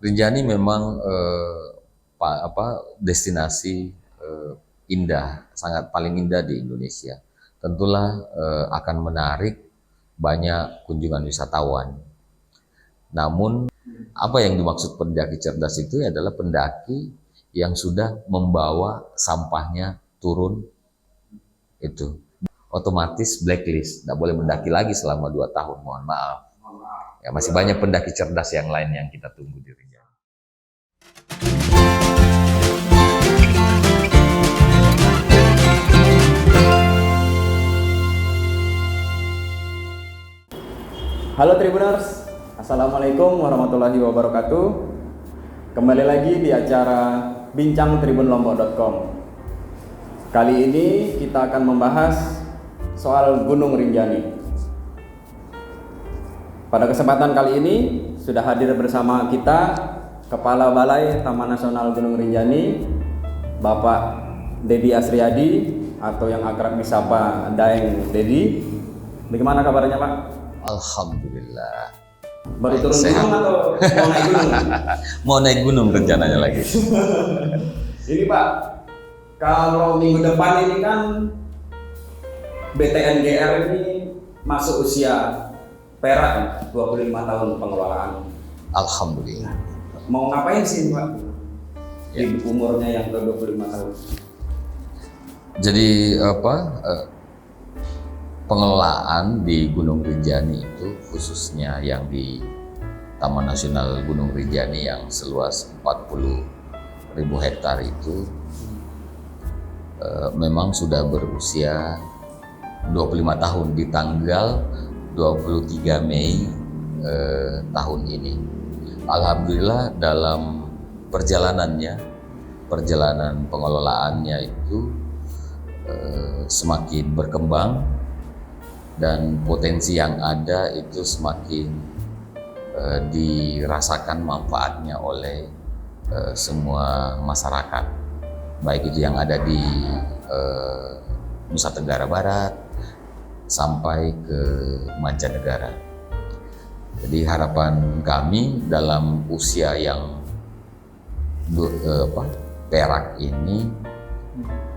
Rinjani memang destinasi indah, sangat paling indah di Indonesia. Tentulah akan menarik banyak kunjungan wisatawan. Namun apa yang dimaksud pendaki cerdas itu adalah pendaki yang sudah membawa sampahnya turun itu. Otomatis blacklist, tidak boleh mendaki lagi selama 2 tahun, mohon maaf. Ya, masih banyak pendaki cerdas yang lain yang kita tunggu di Rinjani. Halo Tribuners, Assalamualaikum warahmatullahi wabarakatuh. Kembali lagi di acara bincangtribunlombok.com. Kali ini kita akan membahas soal Gunung Rinjani. Pada kesempatan kali ini sudah hadir bersama kita Kepala Balai Taman Nasional Gunung Rinjani, Bapak Dedi Asriyadi atau yang akrab disapa Daeng Dedi. Bagaimana kabarnya Pak? Alhamdulillah. Baru turun gunung atau mau naik gunung? Mau naik gunung rencananya lagi. Ini Pak, kalau minggu depan ini kan BTNGR ini masuk usia perak 25 tahun pengelolaan. Alhamdulillah. Mau ngapain sih Pak di umurnya yang ke 25 tahun? Jadi pengelolaan di Gunung Rinjani itu khususnya yang di Taman Nasional Gunung Rinjani yang seluas 40.000 hektar itu memang sudah berusia 25 tahun di tanggal 23 Mei tahun ini. Alhamdulillah dalam perjalanan pengelolaannya itu semakin berkembang dan potensi yang ada itu semakin dirasakan manfaatnya oleh semua masyarakat, baik itu yang ada di Nusa Tenggara Barat sampai ke mancanegara. Jadi harapan kami dalam usia yang perak ini,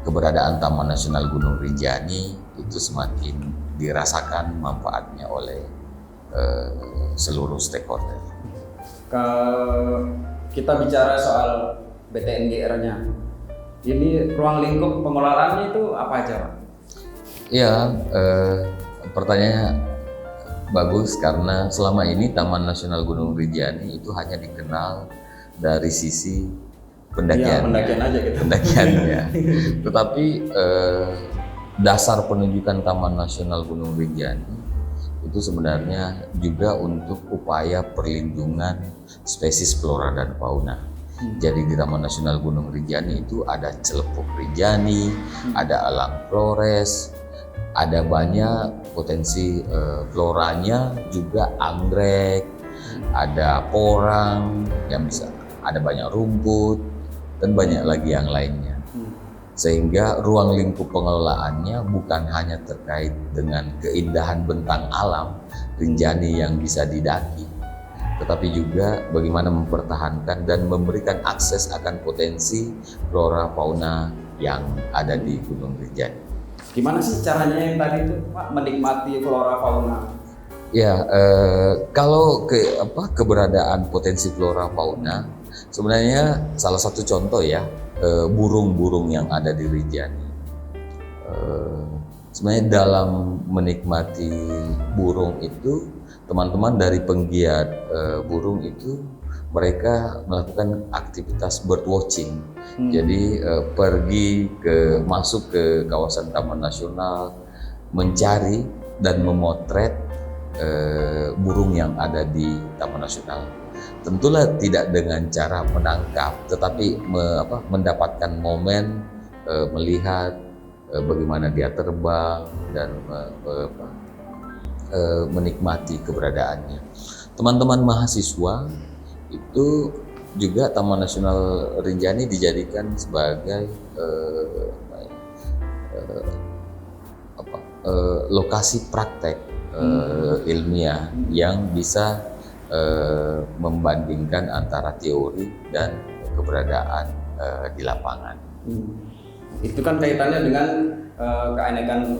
keberadaan Taman Nasional Gunung Rinjani itu semakin dirasakan manfaatnya oleh seluruh stakeholder. Kita bicara soal BTNGR-nya. Ini ruang lingkup pengelolaannya itu apa aja Pak? Ya, pertanyaannya bagus karena selama ini Taman Nasional Gunung Rinjani itu hanya dikenal dari sisi pendakian. Ya, pendakian aja gitu. Pendakiannya. Tetapi dasar penunjukan Taman Nasional Gunung Rinjani itu sebenarnya juga untuk upaya perlindungan spesies flora dan fauna. Jadi di Taman Nasional Gunung Rinjani itu ada celepuk Rinjani, ada alam Flores, ada banyak potensi floranya, juga anggrek, ada porang, yang bisa ada banyak rumput dan banyak lagi yang lainnya. Sehingga ruang lingkup pengelolaannya bukan hanya terkait dengan keindahan bentang alam Rinjani yang bisa didaki, tetapi juga bagaimana mempertahankan dan memberikan akses akan potensi flora fauna yang ada di Gunung Rinjani. Gimana sih caranya yang tadi itu Pak menikmati flora fauna? Ya, kalau keberadaan potensi flora fauna, sebenarnya salah satu contoh ya, burung-burung yang ada di Rinjani. Sebenarnya dalam menikmati burung itu, teman-teman dari penggiat burung itu mereka melakukan aktivitas bird watching. Jadi masuk ke kawasan Taman Nasional, mencari dan memotret burung yang ada di Taman Nasional. Tentulah tidak dengan cara menangkap, tetapi mendapatkan momen melihat bagaimana dia terbang dan menikmati keberadaannya. Teman-teman mahasiswa itu juga Taman Nasional Rinjani dijadikan sebagai lokasi praktek ilmiah yang bisa membandingkan antara teori dan keberadaan di lapangan. Itu kan kaitannya dengan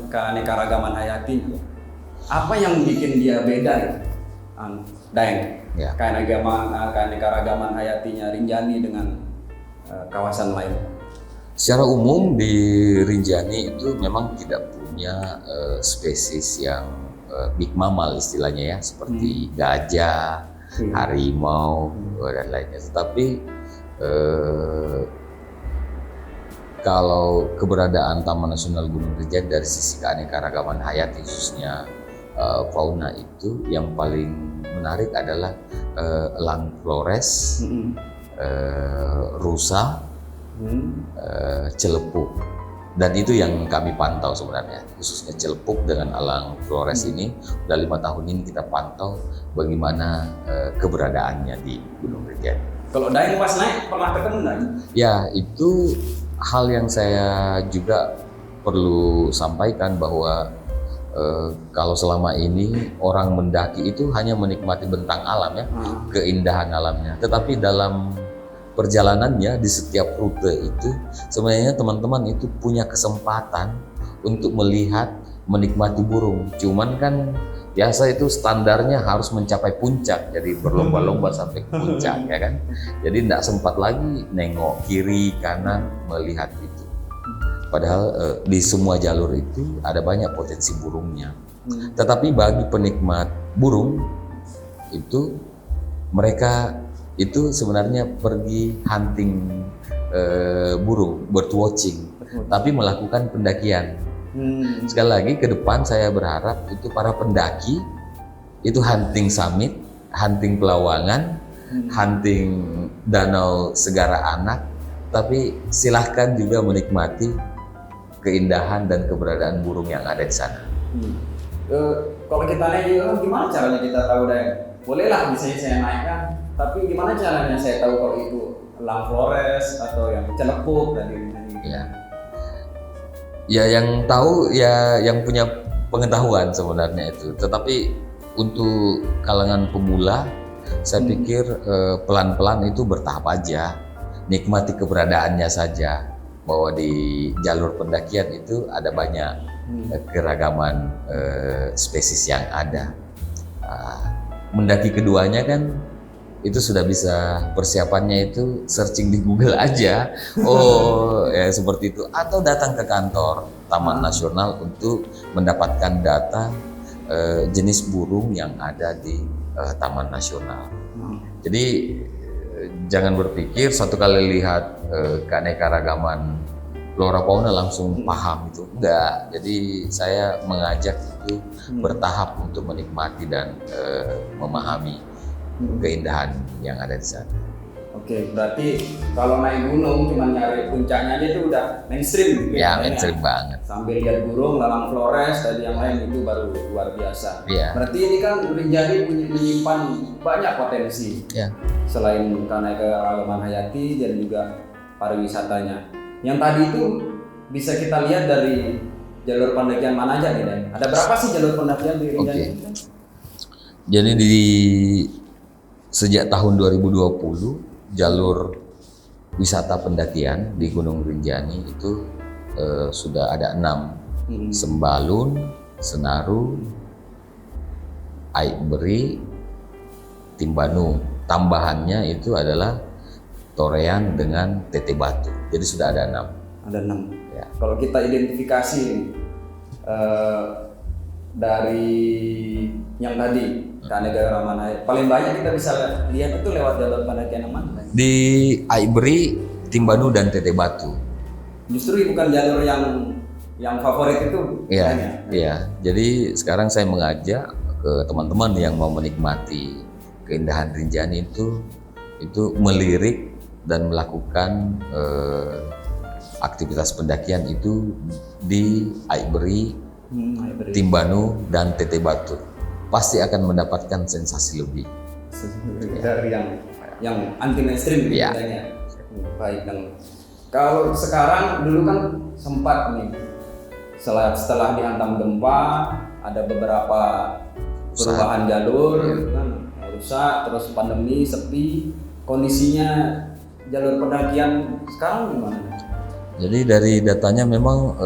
keanekaragaman hayati. Apa yang bikin dia beda, Daeng? Ya. Keanekaragaman hayatinya Rinjani dengan kawasan lain. Secara umum di Rinjani itu memang tidak punya spesies yang big mammal istilahnya ya, seperti gajah, harimau dan lainnya. Tetapi kalau keberadaan Taman Nasional Gunung Rinjani dari sisi keanekaragaman hayati khususnya fauna itu yang paling menarik adalah elang Flores, rusa, celepuk, dan itu yang kami pantau sebenarnya, khususnya celepuk dengan elang Flores ini udah 5 tahun ini kita pantau bagaimana keberadaannya di Gunung Rinjani. Kalau Daeng pas naik pernah ketemu nggak? Ya, itu hal yang saya juga perlu sampaikan bahwa kalau selama ini orang mendaki itu hanya menikmati bentang alam ya, keindahan alamnya. Tetapi dalam perjalanannya di setiap rute itu sebenarnya teman-teman itu punya kesempatan untuk melihat, menikmati burung. Cuman kan biasa itu standarnya harus mencapai puncak, jadi berlomba-lomba sampai ke puncak ya kan. Jadi tidak sempat lagi nengok kiri kanan melihat itu. Padahal di semua jalur itu ada banyak potensi burungnya. Tetapi bagi penikmat burung itu, mereka itu sebenarnya pergi hunting burung, bird watching, tapi melakukan pendakian. Sekali lagi ke depan saya berharap itu para pendaki itu hunting summit, hunting Pelawangan, hunting Danau Segara Anak, tapi silahkan juga menikmati keindahan dan keberadaan burung yang ada di sana. Kalau kita naik juga gimana caranya kita tahu Daeng? Bolehlah misalnya saya naikkan, tapi gimana caranya saya tahu kalau itu elang Flores atau yang celepuk tadi? Ya yang tahu ya yang punya pengetahuan sebenarnya itu. Tetapi untuk kalangan pemula, saya pikir pelan-pelan itu bertahap aja, nikmati keberadaannya saja. Bahwa di jalur pendakian itu ada banyak keragaman spesies yang ada. Mendaki keduanya kan itu sudah bisa persiapannya itu searching di Google aja, oh ya seperti itu, atau datang ke kantor Taman Nasional untuk mendapatkan data jenis burung yang ada di Taman Nasional. Jadi jangan berpikir satu kali lihat keanekaragaman flora fauna langsung paham itu, enggak. Jadi saya mengajak itu bertahap untuk menikmati dan memahami keindahan yang ada di sana. Oke, berarti kalau naik gunung cuma nyari puncaknya aja itu udah mainstream gitu ya? Mainstream banget. Sambil lihat burung, lalang Flores dan yang lain itu baru luar biasa. Ya. Berarti ini kan Rinjani menyimpan banyak potensi. Ya. Selain keanekaragaman hayati dan juga pariwisatanya. Yang tadi itu bisa kita lihat dari jalur pendakian mana aja nih, Dan? Ada berapa sih jalur pendakian di Rinjani? Okay. Jadi sejak tahun 2020 jalur wisata pendakian di Gunung Rinjani itu sudah ada 6. Sembalun, Senaru, Aikberi, Timbanu. Tambahannya itu adalah Torean dengan Tete Batu. Jadi sudah ada 6. Ada 6. Ya. Kalau kita identifikasi dari yang tadi keanekaragaman hayati, paling banyak kita bisa lihat itu lewat jalur pendakian yang mana? Di Aikberi, Timbanu dan Tete Batu. Justru bukan jalur yang favorit itu. Iya, iya. Jadi sekarang saya mengajak ke teman-teman yang mau menikmati keindahan Rinjani itu melirik dan melakukan aktivitas pendakian itu di Aikberi, Timbanu dan Tete Batu. Pasti akan mendapatkan sensasi lebih dari yang anti mainstream ya. Baik, dan kalau sekarang dulu kan sempat nih setelah dihantam gempa ada beberapa perubahan jalur gitu kan, harus rusak, terus pandemi, sepi, kondisinya jalur pendakian sekarang gimana? Jadi dari datanya memang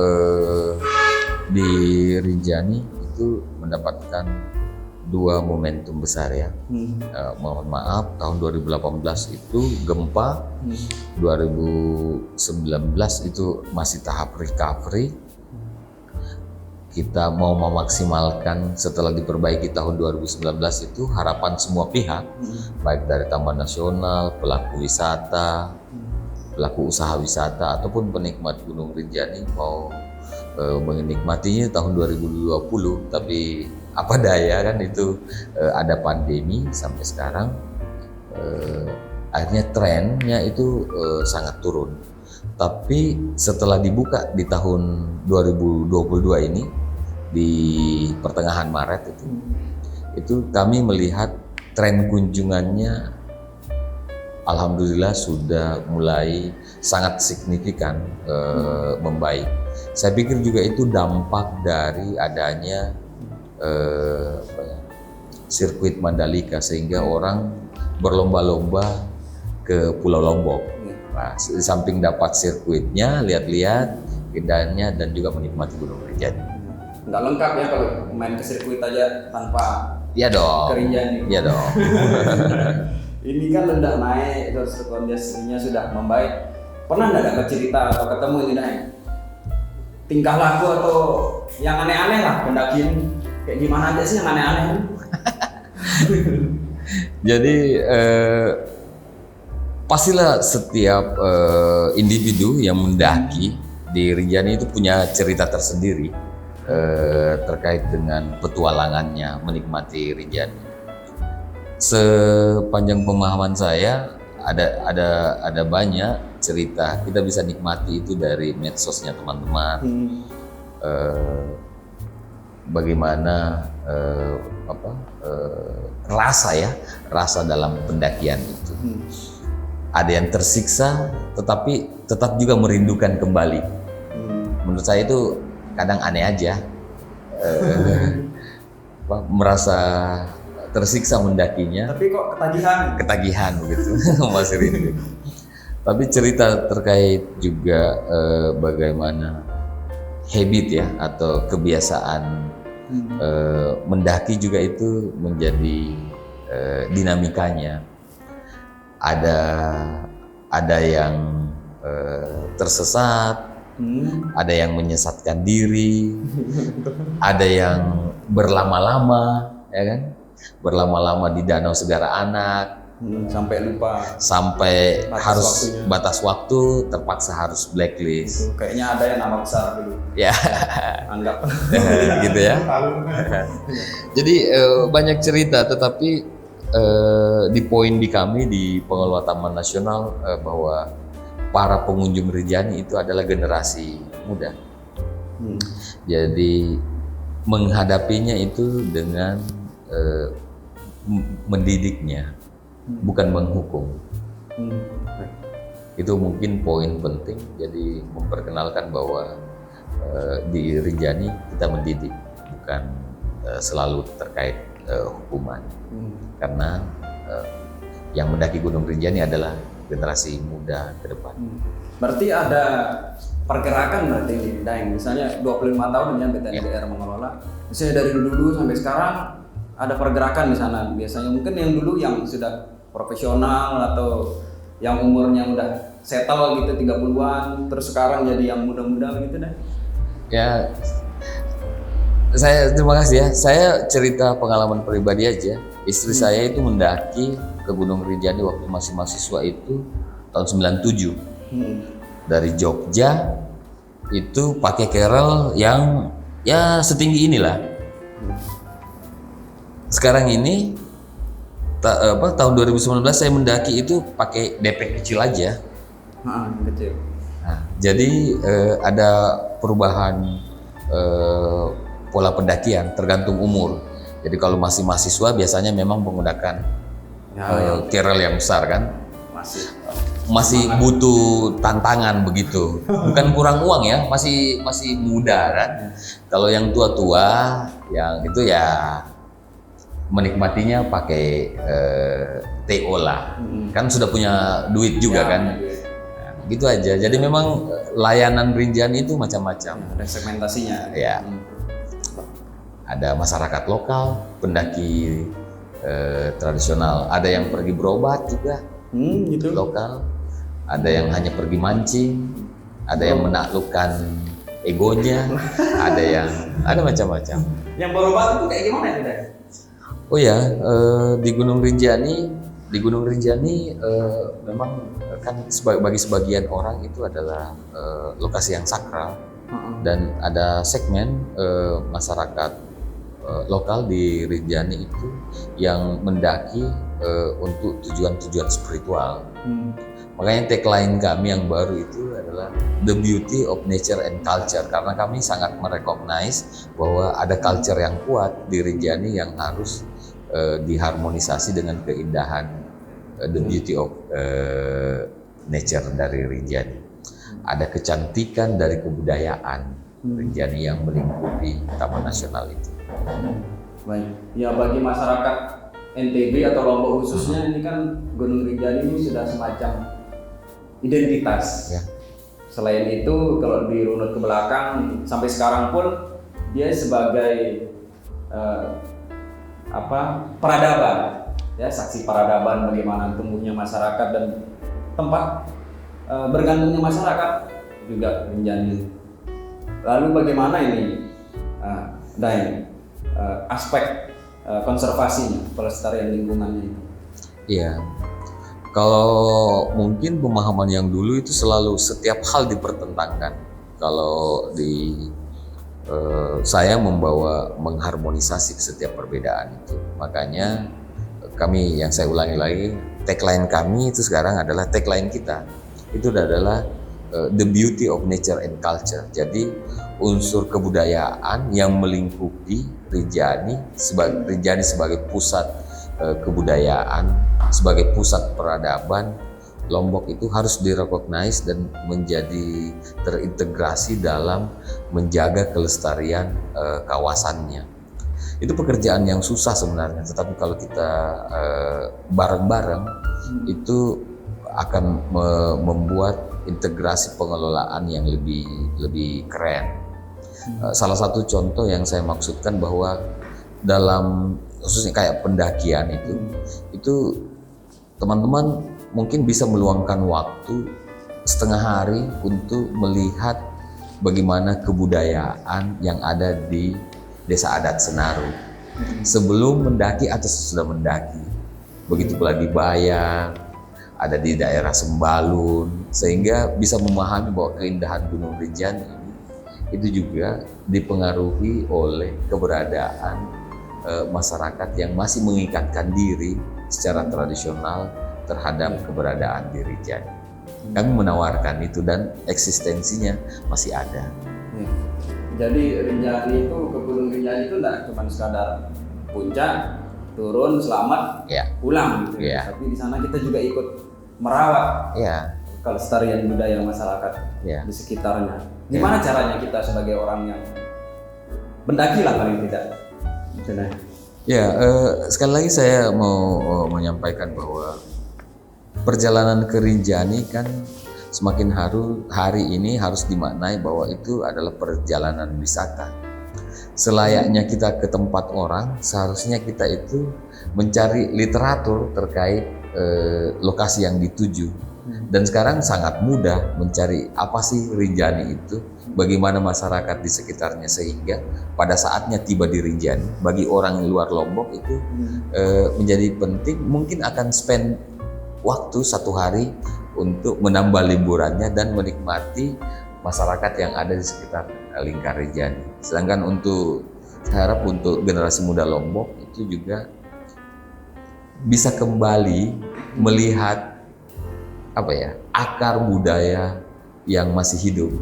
di Rinjani itu mendapatkan dua momentum besar ya. Mohon maaf, tahun 2018 itu gempa, 2019 itu masih tahap recovery. Kita mau memaksimalkan setelah diperbaiki tahun 2019 itu harapan semua pihak, baik dari Taman Nasional, pelaku wisata, pelaku usaha wisata ataupun penikmat Gunung Rinjani mau menikmatinya tahun 2020, tapi apa daya kan itu ada pandemi sampai sekarang, akhirnya trennya itu sangat turun. Tapi setelah dibuka di tahun 2022 ini di pertengahan Maret itu kami melihat tren kunjungannya alhamdulillah sudah mulai sangat signifikan membaik. Saya pikir juga itu dampak dari adanya sirkuit Mandalika sehingga orang berlomba-lomba ke Pulau Lombok. Nah, di samping dapat sirkuitnya, lihat-lihat keindahannya dan juga menikmati Gunung Rinjani. Nggak lengkap ya kalau main ke sirkuit aja tanpa Iya dong. ke Rinjani. Iya dong. Ini kan udah naik, terus kondisinya sudah membaik. Pernah nggak dapat cerita atau ketemu ini Dai? Tingkah laku atau yang aneh-aneh lah pendakian kayak gimana aja sih yang aneh-aneh? Jadi pastilah setiap individu yang mendaki di Rinjani itu punya cerita tersendiri terkait dengan petualangannya menikmati Rinjani. Sepanjang pemahaman saya ada banyak cerita kita bisa nikmati itu dari medsosnya teman-teman. Bagaimana rasa dalam pendakian itu. Ada yang tersiksa tetapi tetap juga merindukan kembali. Menurut saya itu kadang aneh aja, merasa tersiksa mendakinya. Tapi kok ketagihan begitu, masih rindu. Tapi cerita terkait juga bagaimana habit ya atau kebiasaan mendaki juga itu menjadi dinamikanya. Ada yang tersesat, ada yang menyesatkan diri, ada yang berlama-lama, ya kan? Berlama-lama di Danau Segara Anak, sampai lupa, sampai batas harus waktunya. batas waktu, terpaksa harus blacklist. Kayaknya ada yang nama besar dulu. Ya, Anggap. gitu ya. Jadi banyak cerita, tetapi di poin di kami di pengelola Taman Nasional bahwa para pengunjung Rinjani itu adalah generasi muda. Jadi menghadapinya itu dengan mendidiknya, bukan menghukum. Itu mungkin poin penting. Jadi memperkenalkan bahwa di Rinjani kita mendidik, bukan selalu terkait hukuman. Karena yang mendaki Gunung Rinjani adalah generasi muda ke depan. Berarti ada pergerakan berarti ini, Daeng. Misalnya 25 tahun ya BTNBR mengelola. Misalnya dari dulu sampai sekarang ada pergerakan di sana. Biasanya mungkin yang dulu yang sudah profesional atau yang umurnya udah settle gitu 30-an, terus sekarang jadi yang muda-muda begitu deh. Ya, saya terima kasih ya. Saya cerita pengalaman pribadi aja. Istri saya itu mendaki ke Gunung Rinjani waktu masih mahasiswa itu tahun 97. Dari Jogja itu pakai kerel yang ya setinggi inilah. Sekarang ini tahun 2019 saya mendaki itu pakai depek kecil aja. Kecil. Nah, jadi ada perubahan pola pendakian tergantung umur. Jadi kalau masih mahasiswa biasanya memang menggunakan kerel yang besar kan. Masih butuh tantangan begitu. Bukan kurang uang ya, masih muda kan. Kalau yang tua-tua yang itu ya menikmatinya pakai TO lah. Kan sudah punya duit juga Ya, kan. ya. Nah, gitu aja. Jadi memang layanan Rinjani itu macam-macam. Ada segmentasinya. Ya. Ada masyarakat lokal, pendaki tradisional, ada yang pergi berobat juga Gitu. lokal, ada yang hanya pergi mancing, ada yang menaklukkan egonya, ada macam-macam. Yang berobat itu kayak gimana ya, Dek? Oh ya, di Gunung Rinjani, memang kan bagi sebagian orang itu adalah lokasi yang sakral, dan ada segmen masyarakat lokal di Rinjani itu yang mendaki untuk tujuan-tujuan spiritual. Makanya tagline kami yang baru itu adalah The Beauty of Nature and Culture, karena kami sangat merecognize bahwa ada culture yang kuat di Rinjani yang harus diharmonisasi dengan keindahan the beauty of nature dari Rinjani. Ada kecantikan dari kebudayaan Rinjani yang melingkupi Taman Nasional itu. Baik. Ya, bagi masyarakat NTB atau Lombok khususnya, ini kan Gunung Rinjani ini sudah semacam identitas. Ya. Selain itu, kalau dirunut ke belakang sampai sekarang pun dia sebagai peradaban, ya, saksi peradaban bagaimana tumbuhnya masyarakat dan tempat bergantungnya masyarakat juga Rinjani. Lalu bagaimana ini, Daeng, aspek konservasinya, pelestarian lingkungannya itu? Iya. Kalau mungkin pemahaman yang dulu itu selalu setiap hal dipertentangkan. Kalau di saya membawa mengharmonisasi setiap perbedaan itu. Makanya kami, yang saya ulangi lagi, tagline kami itu sekarang adalah tagline kita. Itu adalah The Beauty of Nature and Culture. Jadi unsur kebudayaan yang melingkupi Rinjani sebagai pusat kebudayaan, sebagai pusat peradaban. Lombok itu harus direcognize dan menjadi terintegrasi dalam menjaga kelestarian kawasannya. Itu pekerjaan yang susah sebenarnya, tetapi kalau kita bareng-bareng itu akan membuat integrasi pengelolaan yang lebih keren. Salah satu contoh yang saya maksudkan bahwa dalam khususnya kayak pendakian itu teman-teman mungkin bisa meluangkan waktu setengah hari untuk melihat bagaimana kebudayaan yang ada di Desa Adat Senaru sebelum mendaki atau sesudah mendaki. Begitu pula di Bayang, ada di daerah Sembalun, sehingga bisa memahami bahwa keindahan Gunung Rinjani ini itu juga dipengaruhi oleh keberadaan masyarakat yang masih mengikatkan diri secara tradisional terhadap keberadaan di Rinjani. Kami menawarkan itu dan eksistensinya masih ada. Jadi Rinjani itu, ke Gunung Rinjani itu tidak cuma sekadar puncak, turun, selamat, pulang gitu. Tapi di sana kita juga ikut merawat kelestarian budaya masyarakat di sekitarnya. Gimana caranya kita sebagai orang yang mendaki lah paling tidak? Sekali lagi saya mau menyampaikan bahwa perjalanan ke Rinjani kan semakin hari ini harus dimaknai bahwa itu adalah perjalanan wisata. Selayaknya kita ke tempat orang, seharusnya kita itu mencari literatur terkait lokasi yang dituju. Dan sekarang sangat mudah mencari apa sih Rinjani itu, bagaimana masyarakat di sekitarnya, sehingga pada saatnya tiba di Rinjani, bagi orang luar Lombok itu menjadi penting, mungkin akan spend waktu 1 hari untuk menambah liburannya dan menikmati masyarakat yang ada di sekitar lingkar Rinjani. Sedangkan saya harap untuk generasi muda Lombok itu juga bisa kembali melihat akar budaya yang masih hidup.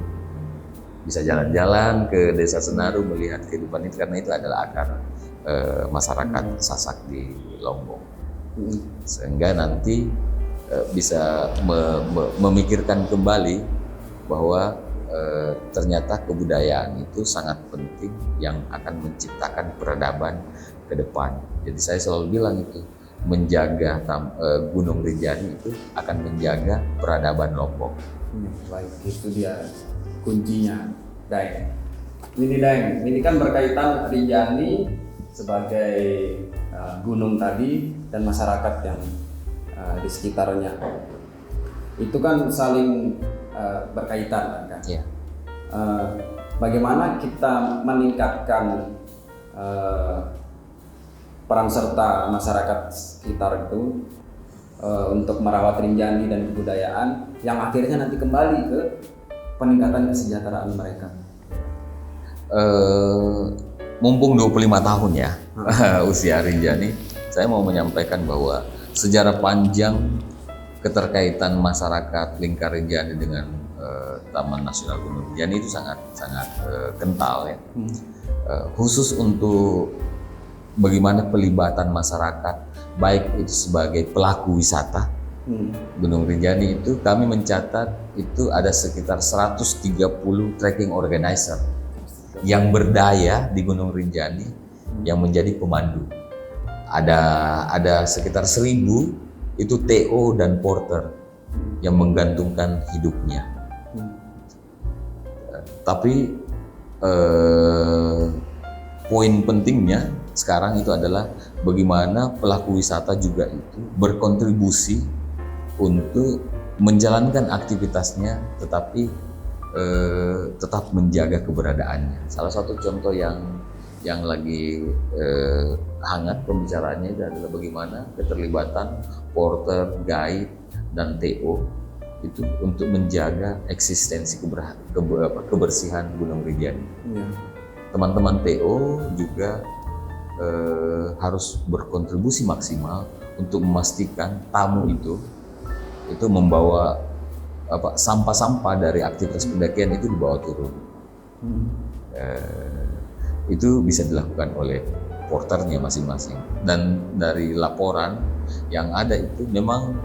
Bisa jalan-jalan ke Desa Senaru melihat kehidupan itu, karena itu adalah akar masyarakat Sasak di Lombok. Sehingga nanti bisa memikirkan kembali bahwa ternyata kebudayaan itu sangat penting yang akan menciptakan peradaban ke depan. Jadi saya selalu bilang itu menjaga Gunung Rinjani itu akan menjaga peradaban Lombok. Baik, itu dia kuncinya, Daeng. Ini Daeng, ini kan berkaitan Rinjani sebagai gunung tadi dan masyarakat yang di sekitarnya. Itu kan saling berkaitan kan? Ya. Bagaimana kita meningkatkan peran serta masyarakat sekitar itu untuk merawat Rinjani dan kebudayaan yang akhirnya nanti kembali ke peningkatan kesejahteraan mereka. Mumpung 25 tahun ya usia Rinjani, saya mau menyampaikan bahwa sejarah panjang keterkaitan masyarakat Lingkar Rinjani dengan Taman Nasional Gunung Rinjani itu sangat kental ya. Khusus untuk bagaimana pelibatan masyarakat, baik itu sebagai pelaku wisata Gunung Rinjani, itu kami mencatat itu ada sekitar 130 trekking organizer yang berdaya di Gunung Rinjani yang menjadi pemandu. Ada sekitar 1000 itu TO dan porter yang menggantungkan hidupnya. Tapi poin pentingnya sekarang itu adalah bagaimana pelaku wisata juga itu berkontribusi untuk menjalankan aktivitasnya tetapi tetap menjaga keberadaannya. Salah satu contoh yang lagi hangat pembicaraannya itu adalah bagaimana keterlibatan porter, guide, dan TO itu untuk menjaga eksistensi kebersihan Gunung Rinjani. Teman-teman TO juga harus berkontribusi maksimal untuk memastikan tamu itu membawa sampah-sampah dari aktivitas pendakian itu dibawa turun. Itu bisa dilakukan oleh porternya masing-masing. Dan dari laporan yang ada itu memang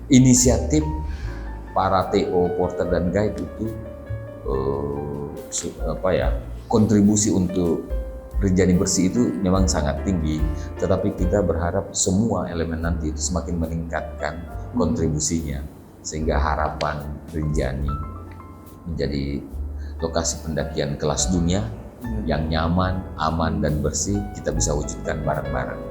inisiatif para TO, porter dan guide itu kontribusi untuk Rinjani bersih itu memang sangat tinggi, tetapi kita berharap semua elemen nanti itu semakin meningkatkan kontribusinya sehingga harapan Rinjani menjadi lokasi pendakian kelas dunia yang nyaman, aman, dan bersih kita bisa wujudkan bareng-bareng.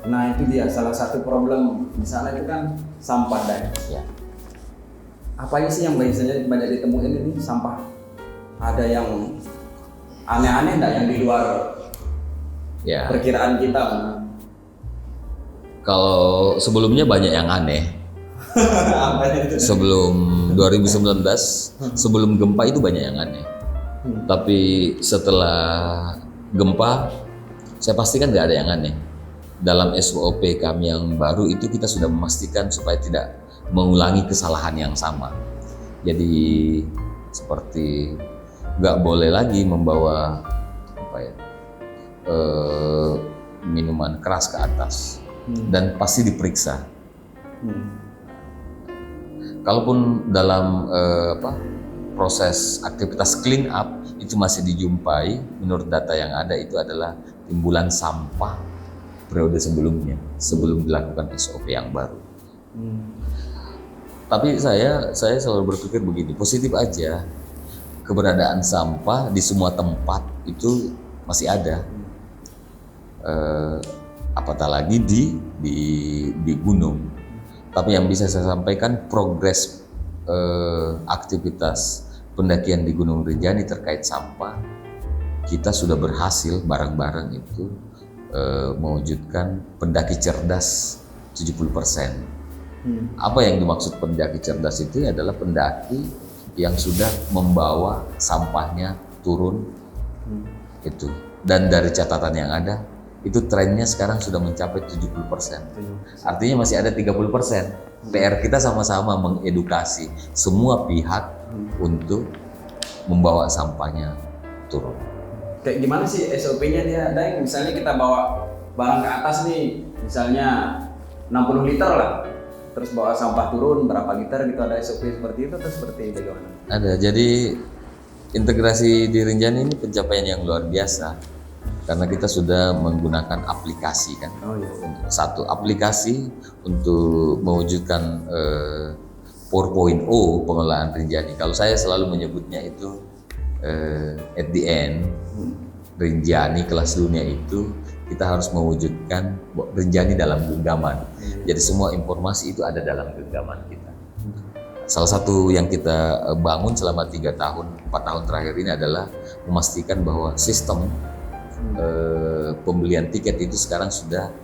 Nah itu dia salah satu problem misalnya itu kan sampah dan ya. Apa sih yang biasanya banyak ditemuin ini sampah? Ada yang aneh-aneh enggak yang di luar ya perkiraan kita? Kalau sebelumnya banyak yang aneh. Sebelum 2019, sebelum gempa itu banyak yang aneh. Tapi setelah gempa, saya pastikan nggak ada yang aneh. Dalam SOP kami yang baru itu kita sudah memastikan supaya tidak mengulangi kesalahan yang sama. Jadi seperti nggak boleh lagi membawa minuman keras ke atas dan pasti diperiksa. Kalaupun dalam proses aktivitas clean up itu masih dijumpai, menurut data yang ada itu adalah timbulan sampah periode sebelumnya, sebelum dilakukan SOP yang baru. Tapi saya selalu berpikir begini, positif aja. Keberadaan sampah di semua tempat itu masih ada. Apatah lagi di gunung. Tapi yang bisa saya sampaikan progres aktivitas pendakian di Gunung Rinjani terkait sampah, kita sudah berhasil bareng-bareng itu mewujudkan pendaki cerdas 70%. Apa yang dimaksud pendaki cerdas itu adalah pendaki yang sudah membawa sampahnya turun itu. Dan dari catatan yang ada, itu trennya sekarang sudah mencapai 70%. Artinya masih ada 30%. PR kita sama-sama mengedukasi semua pihak untuk membawa sampahnya turun. Kayak gimana sih SOP-nya dia, Daeng? Misalnya kita bawa barang ke atas nih, misalnya 60 liter lah. Terus bawa sampah turun berapa liter gitu, ada SOP seperti itu atau seperti bagaimana? Ada. Jadi Integrasi di Rinjani ini pencapaian yang luar biasa karena kita sudah menggunakan aplikasi kan. Oh iya. Satu aplikasi untuk mewujudkan 4.0 pengelolaan Rinjani. Kalau saya selalu menyebutnya itu at the end Rinjani kelas dunia itu kita harus mewujudkan Rinjani dalam genggaman. Jadi semua informasi itu ada dalam genggaman kita. Salah satu yang kita bangun selama 3 tahun, 4 tahun terakhir ini adalah memastikan bahwa sistem pembelian tiket itu sekarang sudah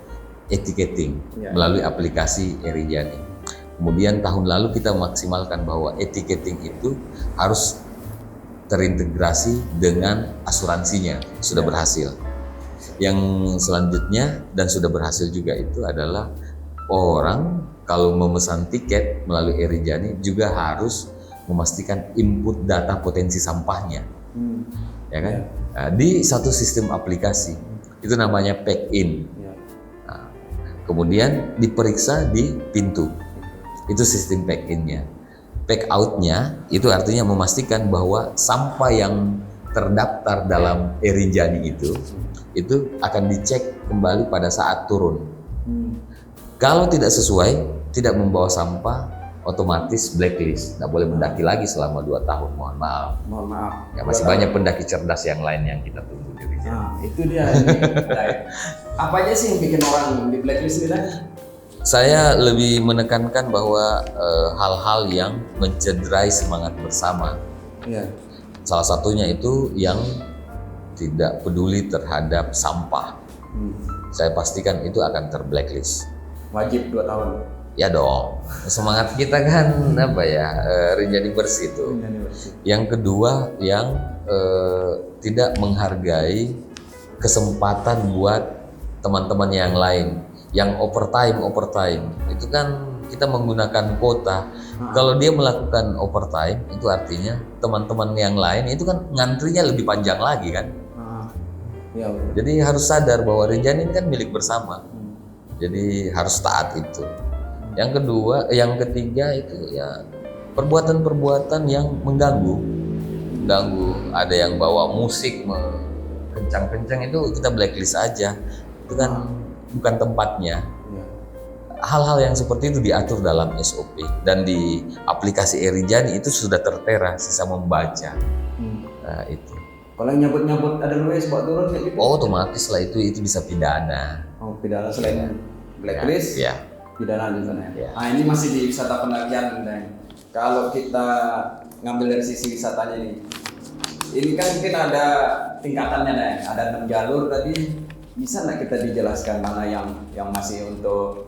e-ticketing melalui aplikasi Rinjani. Kemudian tahun lalu kita maksimalkan bahwa e-ticketing itu harus terintegrasi dengan asuransinya, sudah berhasil. Yang selanjutnya dan sudah berhasil juga itu adalah orang kalau memesan tiket melalui Rinjani juga harus memastikan input data potensi sampahnya, ya kan? Nah, di satu sistem aplikasi itu namanya pack-in. Nah, kemudian diperiksa di pintu, itu sistem pack-in-nya. Pack-out-nya itu artinya memastikan bahwa sampah yang terdaftar dalam Rinjani itu akan dicek kembali pada saat turun. Kalau tidak sesuai, tidak membawa sampah, otomatis blacklist, nggak boleh mendaki lagi selama 2 tahun. Mohon maaf. Mohon maaf. Ya, masih banyak pendaki cerdas yang lain yang kita tunggu di Rinjani. Nah, itu dia. Apa aja sih yang bikin orang di blacklist ini? Saya lebih menekankan bahwa hal-hal yang mencederai semangat bersama. Iya. Salah satunya itu yang tidak peduli terhadap sampah. Saya pastikan itu akan terblacklist. Wajib 2 tahun. Ya dong. Semangat kita kan apa ya? Rinjani bersih itu. Yang kedua yang tidak menghargai kesempatan buat teman-teman yang lain. Yang overtime itu kan kita menggunakan kuota. Kalau dia melakukan overtime itu artinya teman-teman yang lain itu kan ngantrinya lebih panjang lagi kan. Ya, jadi harus sadar bahwa Rinjani ini kan milik bersama. Jadi harus taat itu. Yang kedua, yang ketiga itu ya perbuatan-perbuatan yang mengganggu. Ada yang bawa musik kencang-kencang itu kita blacklist aja. Itu kan bukan tempatnya. Hal-hal yang seperti itu diatur dalam SOP dan di aplikasi Rinjani itu sudah tertera sisa membaca. Nah, itu. Kalau yang nyabut-nyabut ada luwes buat turun kayak gitu? Oh, otomatis lah itu bisa pidana. Oh, pidana selain blacklist? Ya. Pidana juga ya. Ya. Nah, ini masih di wisata pendakian, Dan. Kalau kita ngambil dari sisi wisatanya ini kan mungkin ada tingkatannya, Dan. Ada 6 jalur tadi. Bisa nggak kita dijelaskan mana yang masih untuk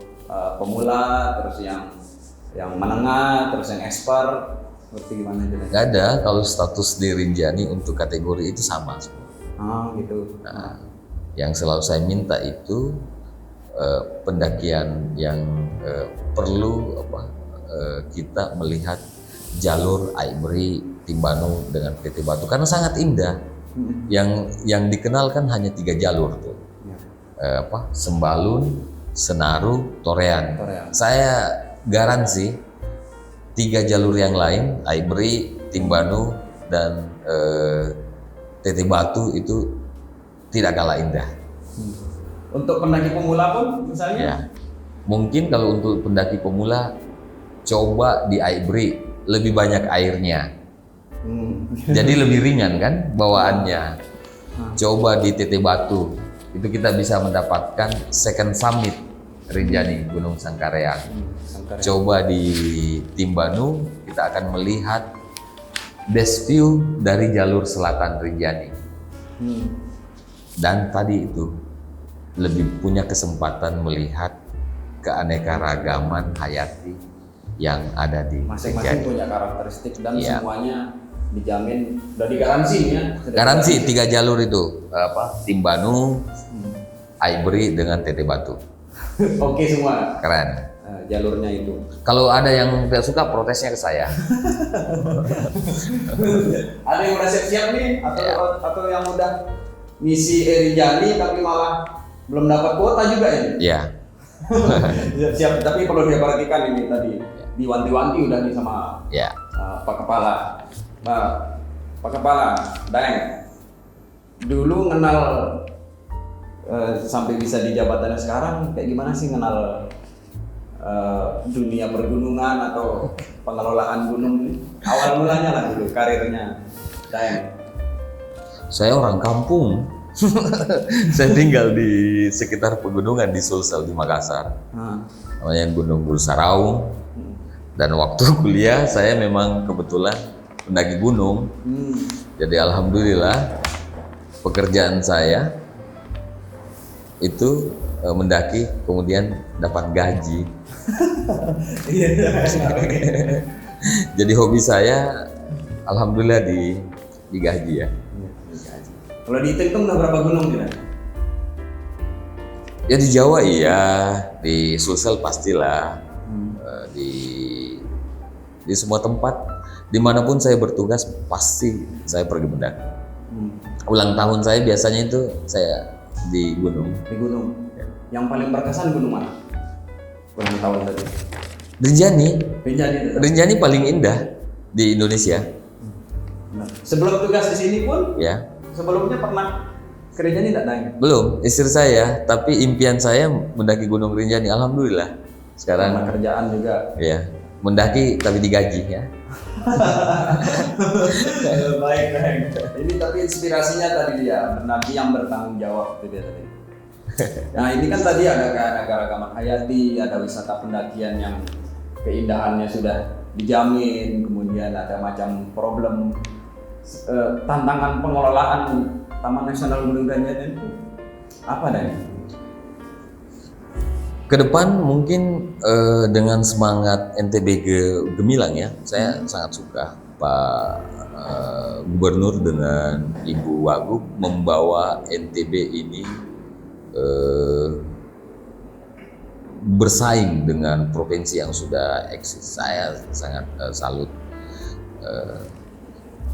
pemula, terus yang menengah, terus yang expert, seperti gimana aja? Nggak ada, kalau status di Rinjani untuk kategori itu sama semua. Gitu. Nah, yang selalu saya minta itu pendakian yang perlu kita melihat jalur Aibri, Timbanu dengan PT Batu karena sangat indah. Yang dikenalkan hanya 3 jalur tuh. Sembalun, Senaru, Torean. Saya garansi 3 jalur yang lain, Aibri, Timbanu, dan TT Batu itu tidak kalah indah. Untuk pendaki pemula pun misalnya? Ya, mungkin kalau untuk pendaki pemula coba di Aibri lebih banyak airnya. Jadi lebih ringan kan bawaannya. Coba di TT Batu itu kita bisa mendapatkan second summit Rinjani Gunung Sangkareang. Coba di Timbanu kita akan melihat best view dari jalur selatan Rinjani. Dan tadi itu lebih punya kesempatan melihat keanekaragaman hayati yang ada di masing-masing punya karakteristik dan semuanya dijamin, udah digaransi ya. Garansi 3 jalur itu Timbanu, Aibri dengan TT Batu. Oke semua. Keren. Jalurnya itu. Kalau ada yang tidak suka protesnya ke saya. Ada yang udah siap-siap nih atau yang udah ngisi Rinjani tapi malah belum dapat kuota juga ini? Iya. Siap, tapi perlu diperhatikan ini tadi. Diwanti-wanti udah nih sama Pak Kepala. Nah, Pak Kepala, Daeng, dulu kenal sampai bisa di jabatannya sekarang, kayak gimana sih kenal dunia pergunungan atau pengelolaan gunung ini? Awal mulanya lah dulu karirnya Daeng. Saya orang kampung. Saya tinggal di sekitar pegunungan di Sulsel di Makassar. Namanya Gunung Bulsaraung. Dan waktu kuliah saya memang kebetulan mendaki gunung. Jadi alhamdulillah pekerjaan saya itu mendaki kemudian dapat gaji. Jadi hobi saya alhamdulillah digaji ya. Kalau dihitung udah berapa gunung kira? Ya di Jawa iya, di Sulsel pastilah, di semua tempat dimanapun saya bertugas pasti saya pergi mendaki. Ulang tahun saya biasanya itu saya di gunung. Di gunung. Yang paling berkesan gunung mana? Ulang tahun tadi. Rinjani. Rinjani. Rinjani paling indah di Indonesia. Sebelum tugas di sini pun, Ya. sebelumnya pernah ke Rinjani tidak Daeng? Belum, istri saya, tapi impian saya mendaki Gunung Rinjani. Alhamdulillah. Sekarang Karena kerjaan juga. ya, mendaki tapi digaji ya. Baik, Daeng. Ini tapi inspirasinya tadi dia, mendaki yang bertanggung jawab itu dia tadi. Nah ini kan tadi ada keanekaragaman hayati, ada wisata pendakian yang keindahannya sudah dijamin, kemudian ada macam problem tantangan pengelolaan Taman Nasional Gunung Rinjani itu apa Daeng? Kedepan mungkin dengan semangat NTB Gemilang ya, saya sangat suka Pak Gubernur dengan Ibu Wagub membawa NTB ini bersaing dengan provinsi yang sudah eksis. Saya sangat salut.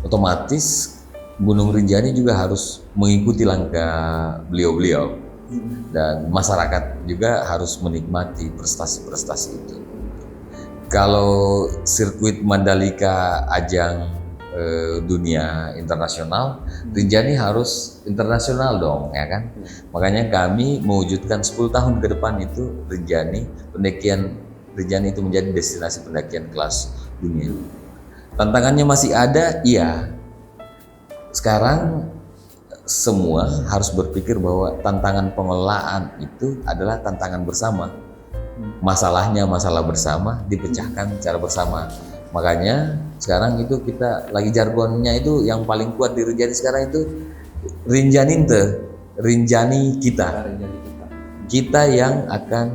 Otomatis Gunung Rinjani juga harus mengikuti langkah beliau-beliau. Dan masyarakat juga harus menikmati prestasi-prestasi itu. Kalau sirkuit Mandalika ajang dunia internasional, Rinjani harus internasional dong, ya kan? Makanya kami mewujudkan 10 tahun ke depan itu pendakian Rinjani itu menjadi destinasi pendakian kelas dunia. Tantangannya masih ada, iya. Sekarang semua harus berpikir bahwa tantangan pengelolaan itu adalah tantangan bersama. Masalahnya masalah bersama, dipecahkan secara bersama. Makanya sekarang itu kita lagi jargonnya itu yang paling kuat di Rinjani sekarang itu Rinjani kita. Kita yang akan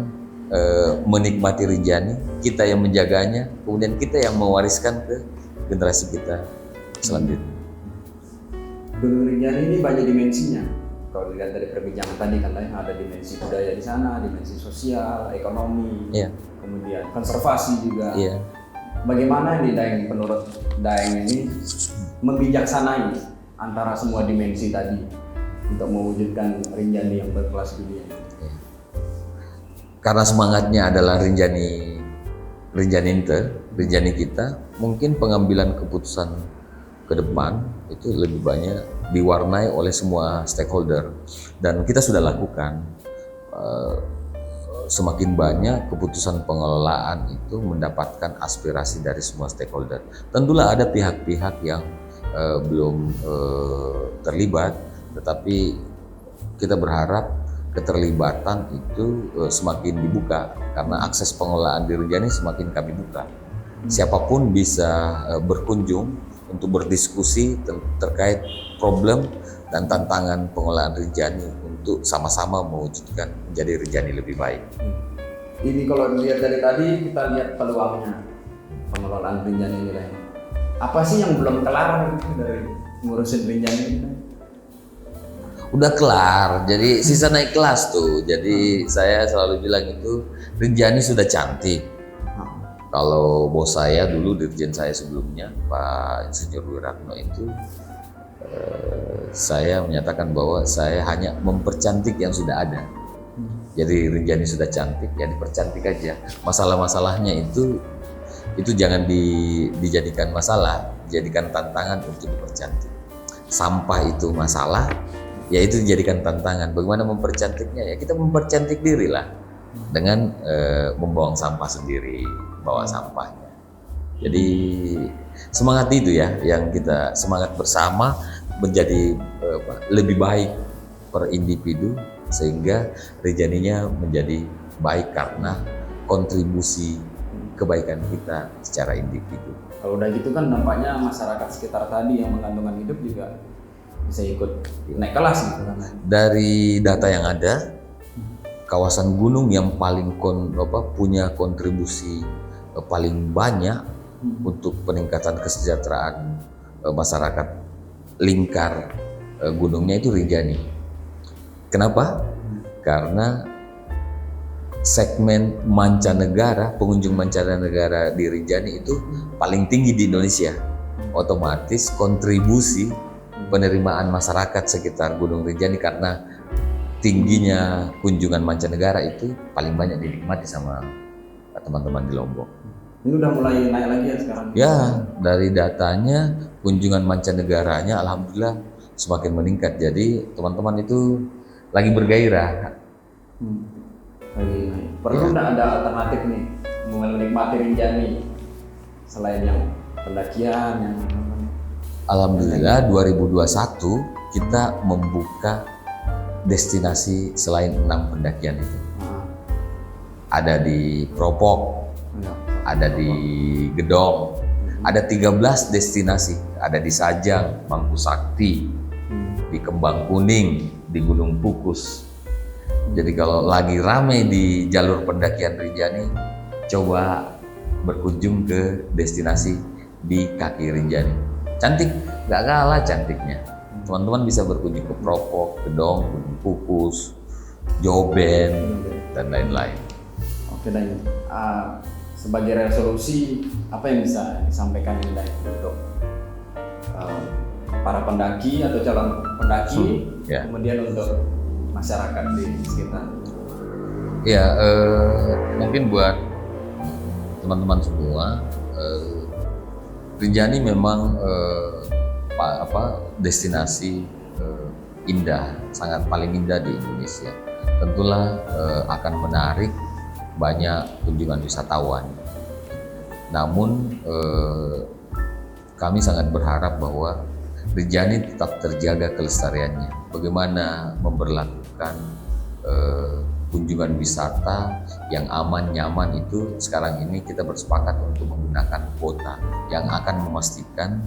menikmati Rinjani, kita yang menjaganya, kemudian kita yang mewariskan ke generasi kita selanjutnya. Gunung Rinjani ini banyak dimensinya. Kalau dilihat dari perbincangan tadi katanya ada dimensi budaya di sana, dimensi sosial, ekonomi, kemudian konservasi juga. Bagaimana nih Daeng, menurut Daeng ini membijaksanai antara semua dimensi tadi untuk mewujudkan Rinjani yang berkelas dunia? Karena semangatnya adalah Rinjani kita, mungkin pengambilan keputusan ke depan itu lebih banyak diwarnai oleh semua stakeholder, dan kita sudah lakukan. Semakin banyak keputusan pengelolaan itu mendapatkan aspirasi dari semua stakeholder. Tentulah ada pihak-pihak yang belum terlibat, tetapi kita berharap keterlibatan itu semakin dibuka karena akses pengelolaan di Rinjani semakin kami buka. Siapapun bisa berkunjung untuk berdiskusi terkait problem dan tantangan pengelolaan Rinjani untuk sama-sama mewujudkan menjadi Rinjani lebih baik. Ini kalau dilihat dari tadi kita lihat peluangnya pengelolaan Rinjani ini. Apa sih yang belum kelar dari ngurusin Rinjani ini? Udah kelar, jadi sisa naik kelas tuh. Jadi saya selalu bilang itu Rinjani sudah cantik. Kalau bos saya dulu, dirjen saya sebelumnya, Pak Insinyur Wiratno itu, saya menyatakan bahwa saya hanya mempercantik yang sudah ada. Jadi Rinjani sudah cantik, ya dipercantik aja. Masalah-masalahnya itu jangan dijadikan masalah, jadikan tantangan untuk dipercantik. Sampah itu masalah, ya itu dijadikan tantangan. Bagaimana mempercantiknya? Ya kita mempercantik diri lah dengan membuang sampah sendiri, bawa sampahnya. Jadi semangat itu ya yang kita semangat bersama menjadi lebih baik per individu, sehingga Rinjaninya menjadi baik karena kontribusi kebaikan kita secara individu. Kalau udah gitu kan nampaknya masyarakat sekitar tadi yang menggantungkan hidup juga bisa ikut naik kelas gitu kan. Dari data yang ada, kawasan gunung yang paling punya kontribusi paling banyak untuk peningkatan kesejahteraan masyarakat lingkar gunungnya itu Rinjani. Kenapa? Karena segmen mancanegara, pengunjung mancanegara di Rinjani itu paling tinggi di Indonesia. Otomatis kontribusi penerimaan masyarakat sekitar Gunung Rinjani karena tingginya kunjungan mancanegara itu paling banyak dinikmati sama teman-teman di Lombok. Ini udah mulai naik lagi ya sekarang? Ya, dari datanya kunjungan mancanegaranya alhamdulillah semakin meningkat. Jadi teman-teman itu lagi bergairah. Lagi naik. Perlu nggak ada alternatif nih menikmati Rinjani selain yang pendakian yang Alhamdulillah 2021 kita membuka destinasi selain 6 pendakian itu. Ada di Propok, ada di Gedong, ada 13 destinasi, ada di Sajang, Mangku Sakti, di Kembang Kuning, di Gunung Pukus. Jadi kalau lagi rame di jalur pendakian Rinjani, coba berkunjung ke destinasi di kaki Rinjani. Cantik, gak kalah cantiknya. Teman-teman bisa berkunjung ke Propok, Gedong, Gunung Pukus, Joben, dan lain-lain. Oke, dan sebagai resolusi apa yang bisa disampaikan Indah untuk para pendaki atau calon pendaki, kemudian untuk masyarakat di sekitar? Ya, mungkin buat teman-teman semua, Rinjani memang destinasi indah, sangat paling indah di Indonesia. Tentulah akan menarik banyak kunjungan wisatawan. Namun kami sangat berharap bahwa Rinjani tetap terjaga kelestariannya. Bagaimana memberlakukan kunjungan wisata yang aman, nyaman itu sekarang ini kita bersepakat untuk menggunakan kuota yang akan memastikan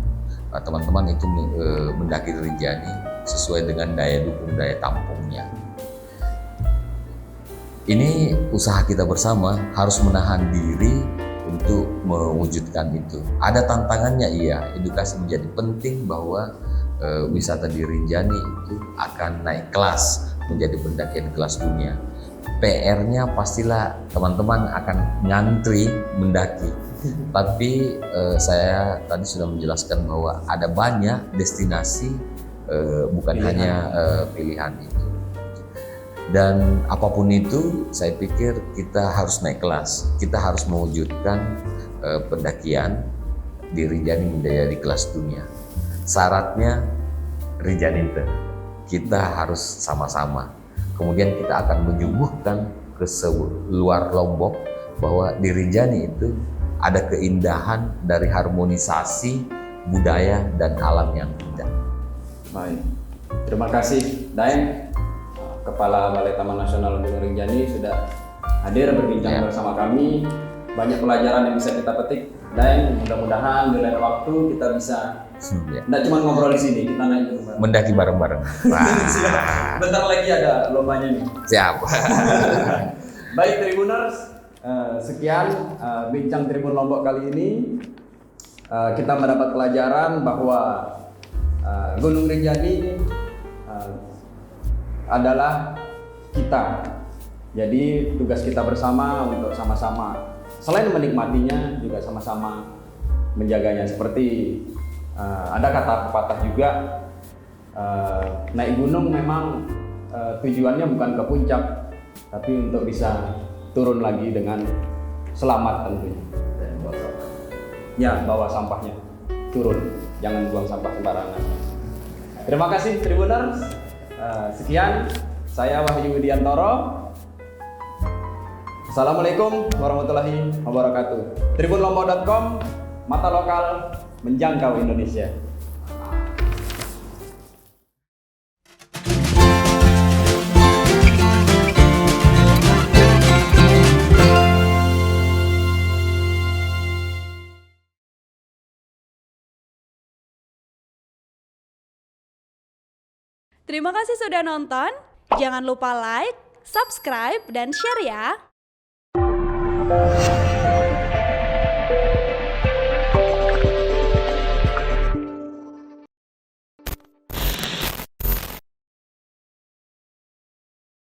teman-teman itu mendaki Rinjani sesuai dengan daya dukung, daya tampungnya. Ini usaha kita bersama harus menahan diri untuk mewujudkan itu. Ada tantangannya, iya. Edukasi menjadi penting bahwa wisata di Rinjani itu akan naik kelas menjadi pendakian kelas dunia. PR-nya pastilah teman-teman akan ngantri mendaki. Tapi saya tadi sudah menjelaskan bahwa ada banyak destinasi, bukan hanya pilihan itu. Dan apapun itu, saya pikir kita harus naik kelas. Kita harus mewujudkan pendakian di Rinjani menjadi kelas dunia. Syaratnya Rinjani itu kita harus sama-sama. Kemudian kita akan menyuguhkan ke luar Lombok bahwa di Rinjani itu ada keindahan dari harmonisasi budaya dan alam yang indah. Baik, terima kasih Daeng, Kepala Balai Taman Nasional Gunung Rinjani sudah hadir berbincang bersama kami. Banyak pelajaran yang bisa kita petik. Daeng, mudah-mudahan di lain waktu kita bisa tidak cuma ngobrol di sini, kita naik mendaki bareng-bareng. Bentar lagi ada lombanya nih. Siap. Baik Tribuners, sekian bincang Tribun Lombok kali ini. Kita mendapat pelajaran bahwa Gunung Rinjani adalah kita. Jadi tugas kita bersama untuk sama-sama selain menikmatinya juga sama-sama menjaganya. Seperti ada kata pepatah juga, naik gunung memang tujuannya bukan ke puncak, tapi untuk bisa turun lagi dengan selamat tentunya. Ya, bawa sampahnya. turun, jangan buang sampah sembarangan. Terima kasih Tribuners. Sekian, saya Wahyu Widiantoro. Assalamualaikum warahmatullahi wabarakatuh. Tribunlombok.com, mata lokal menjangkau Indonesia. Terima kasih sudah nonton. Jangan lupa like, subscribe, dan share ya.